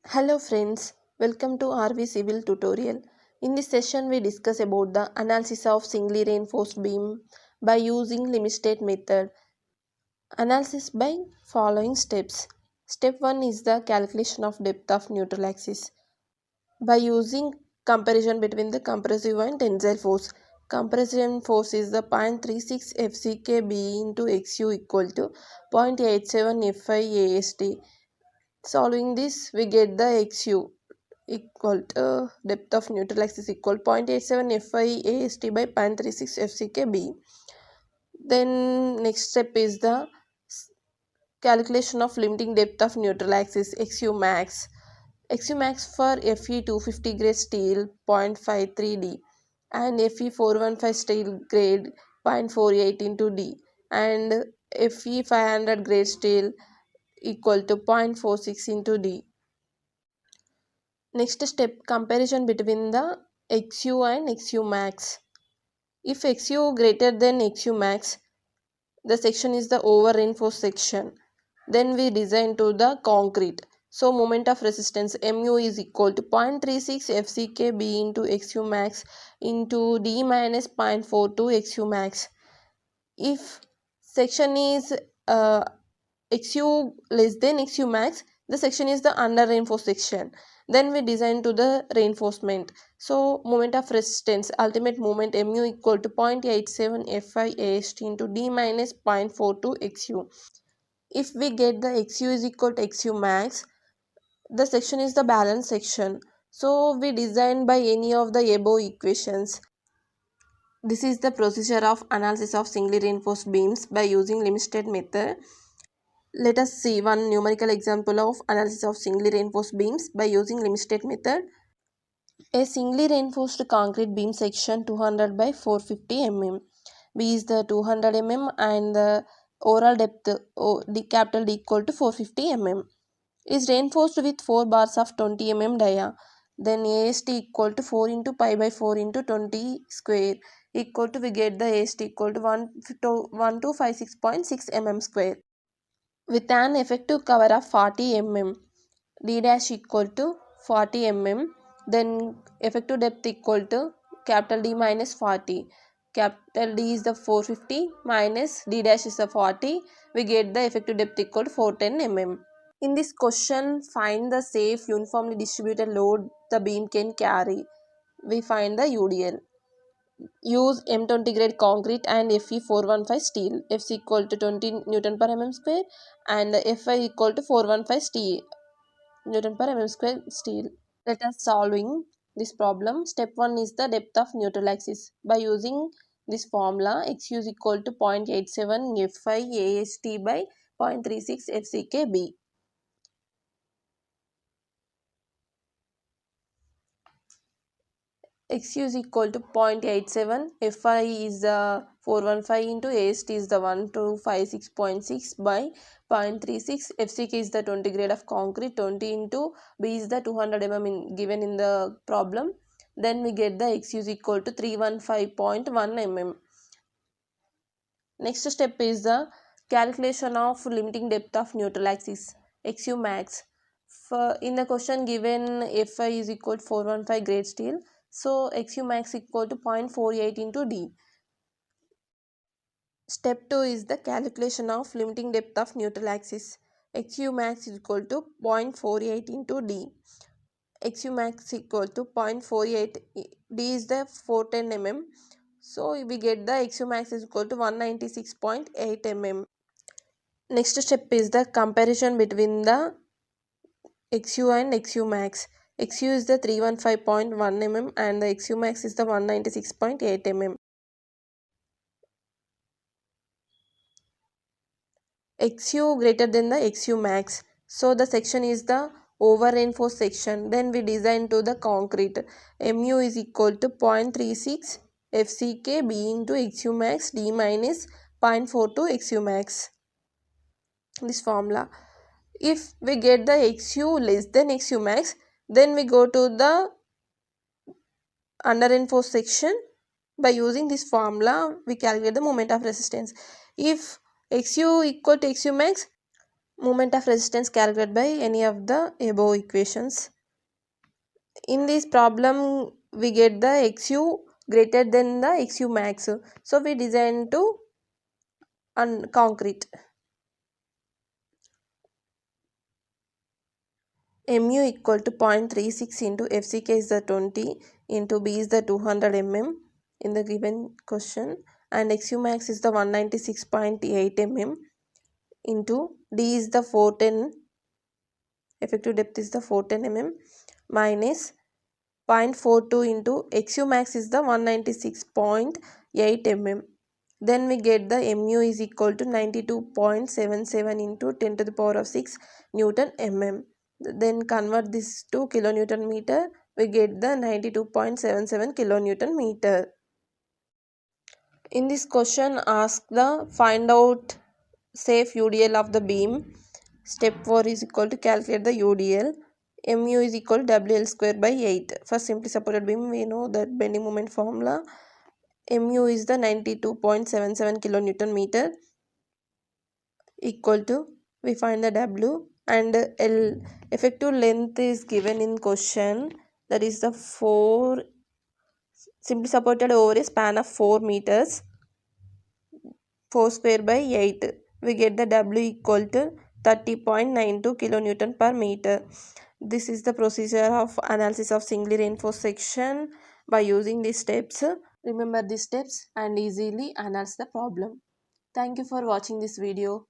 Hello friends, welcome to RV Civil tutorial. In this session we discuss about the analysis of singly reinforced beam by using limit state method. Analysis by following steps. Step 1 is the calculation of depth of neutral axis by using comparison between the compressive and tensile force. Compression force is the 0.36 FCKB into XU equal to 0.87 FIAST. Solving this, we get the XU equal to depth of neutral axis equal 0.87 FIAST by 0.36 FCKB. Then next step is the calculation of limiting depth of neutral axis XU max. XU max for Fe 250 grade steel 0.53D and Fe 415 steel grade 0.48 into D and Fe 500 grade steel equal to 0.46 into D. Next step, comparison between the XU and XU max. If XU greater than XU max, the section is the over reinforced section. Then we design to the concrete. So moment of resistance mu is equal to 0.36 FCKB into XU max into D minus 0.42 XU max. If section is XU less than XU max, the section is the under reinforced section. Then we design to the reinforcement. So moment of resistance, ultimate moment mu equal to 0.87 FIAST into D minus 0.42 XU. If we get the XU is equal to XU max, the section is the balance section. So we design by any of the above equations. This is the procedure of analysis of singly reinforced beams by using limit state method. Let us see one numerical example of analysis of singly reinforced beams by using limit state method. A singly reinforced concrete beam section 200 by 450 mm. B is the 200 mm and the overall depth D capital D equal to 450 mm. Is reinforced with 4 bars of 20 mm dia. Then AST equal to 4 into pi by 4 into 20 square equal to, we get the AST equal to 1256.6 mm square. With an effective cover of 40 mm, D dash equal to 40 mm, then effective depth equal to capital D minus 40. Capital D is the 450 minus D dash is the 40. We get the effective depth equal to 410 mm. In this question, find the safe uniformly distributed load the beam can carry. We find the UDL. Use M20 grade concrete and Fe415 steel. F equal to 20 Newton per mm square and Fi equal to 415 steel. Newton per mm square steel. Let us solving this problem. Step 1 is the depth of neutral axis. By using this formula, XU is equal to 0.87 Fi AST by 0.36 FCKB. XU is equal to 0.87, Fi is the 415 into AST is the 1256.6 by 0.36, FCK is the 20 grade of concrete, 20 into B is the 200 mm given in the problem. Then we get the XU is equal to 315.1 mm. Next step is the calculation of limiting depth of neutral axis, XU max. In the question given Fi is equal to 415 grade steel, so XU max equal to 0.48 into D. Step 2 is the calculation of limiting depth of neutral axis. XU max is equal to 0.48 into D. XU max equal to 0.48, D is the 410 mm. So we get the XU max is equal to 196.8 mm. Next step is the comparison between the XU and XU max. XU is the 315.1 mm and the XU max is the 196.8 mm. XU greater than the XU max. So the section is the over reinforced section. Then we design to the concrete. Mu is equal to 0.36 FCK B into XU max D minus 0.42 XU max. This formula. If we get the XU less than XU max, then we go to the under reinforced section. By using this formula, we calculate the moment of resistance. If XU equal to XU max, moment of resistance calculated by any of the above equations. In this problem we get the XU greater than the XU max, so we design to concrete. Mu equal to 0.36 into FCK is the 20 into B is the 200 mm in the given question, and XU max is the 196.8 mm into D is the 410, effective depth is the 410 mm minus 0.42 into XU max is the 196.8 mm. Then we get the mu is equal to 92.77 into 10 to the power of 6 Newton mm. Then convert this to kilonewton meter, we get the 92.77 kilonewton meter. In this question ask the find out safe UDL of the beam. Step 4 is equal to calculate the UDL. Mu is equal to WL square by 8. For simply supported beam we know that bending moment formula. Mu is the 92.77 kilonewton meter equal to, we find the W, and L effective length is given in question, that is the 4 simply supported over a span of 4 meters, 4 square by 8. We get the W equal to 30.92 kilonewton per meter. This is the procedure of analysis of singly reinforced section by using these steps. Remember these steps and easily analyze the problem. Thank you for watching this video.